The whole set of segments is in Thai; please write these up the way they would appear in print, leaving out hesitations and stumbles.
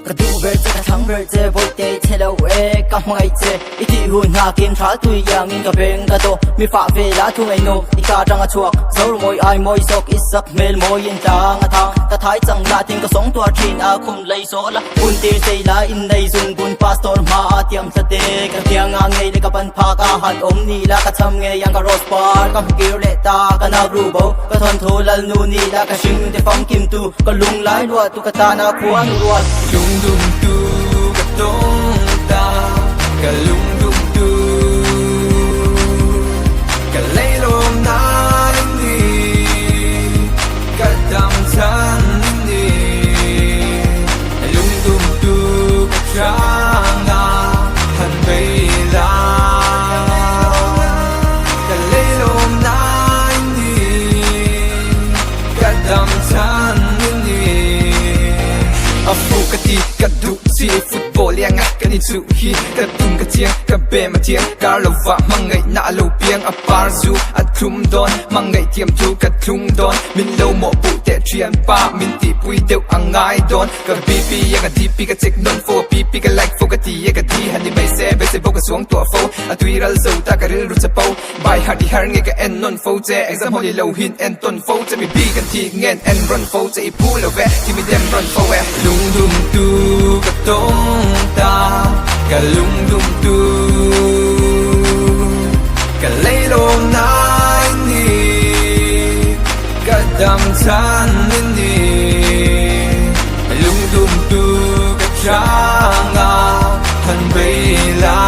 กระดูเวรเจกระทั้งเวรเจบอยเตยเทเลเวกับมังไอเจอิที่หุ่นหากินท้าตุยยางินกับเบงกระโดมีฝ่าเวลาทุ่งไอโนอีกาจังอาชวกโซลมอยไอมอยซอกอิสักเมลมอยยินจางอาทางกระท้ายจังลาทิ้งก็สองตัวทีนอาคุมเลยโซละบุญตีใจลาอินในซุนบุญพาสตอร์มาเตรียมสเตกันเทียงงานไงเลยกับปันพากอาหันอมนี่ละก็ทำไงยังกับโรสปาร์กับกิเลตากันนารูโบก็ทนโทลันนูนี่ละก็ชิงแต่ฟังกิมตูก็ลุงไล่รัวตุกตานาควงรัวลุงดุมตูกะตงตากะลุงดุมตูกะเลยลมนายนี่กะดำทันนี่ลุงดุมตูกะช้างาหันไปลากะเลยลมนายนี่กะดำทันฟูกะตีกะดุซีฟุตบอลยังงัดกันสุฮีกะตุ้งกะเทียงกะเบมาเทียงกาลวะมังไงนาโลเปียงอปาร์ซูอัดคลุมดอนมังไงเทียมจูกะทุงดอนมินโลโมปุเตเทียนป้ามินตีปุยเดวอังไงดอนกะบีบียังกะดีปีกะเจ็กนนโฟปีปีกะไลค์โฟกะตียังกะดีฮันนี่ไม่เซเบเซโบกะสวงตัวโฟอะตุยรัลโซตากะริลรุสโปบายฮาร์ดีฮาร์ไงกะเอ็นนนโฟเจเอ็กซัมฮอลลีโลหินเอ็นต้นโฟจะมีบีกันทีเงินเอ็นรันโฟจะอีพูลเวที่มีเดมรันโฟเวลุงดุมตูกะตงตากะลุงดุมตูกะเลยลมนายนี่กะดำทันนี่ลุงดุมตูกะช้างาหันไปลา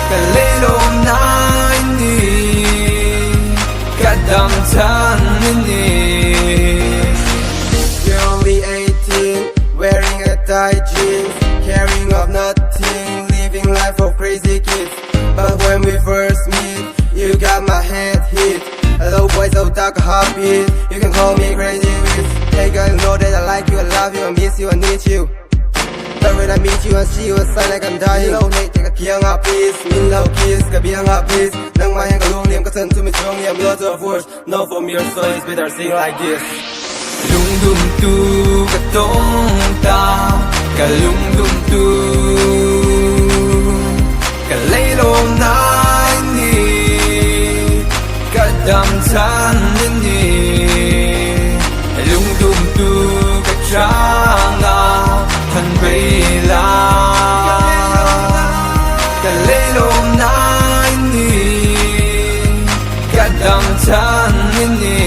กะเลยลมนายนี่กะดำทันนี่Wearing a tight jeans, caring of nothing, living life of crazy kids. But when we first meet, you got my head hit. Hello boy, so dark heartbeat. You can call me crazy with. Hey girl, you know that I like you, I love you, I miss you, I need you. But when I meet you, I see you, it's like I'm dying. Low night, take a kiang up peace, min low kiss, ka biang up peace. Nang my hand ka long liam, ka turn to me strong, I'm lots of words. No from your soul, it's better sing like this. ลุงดุมตูกะตงตากะลุงดุมตูกะเลยลมนายนี่กะดำทันนี่ลุงดุมตูกะช้างาหันไปลากะเลยลมนายนี่กะดำทันนี่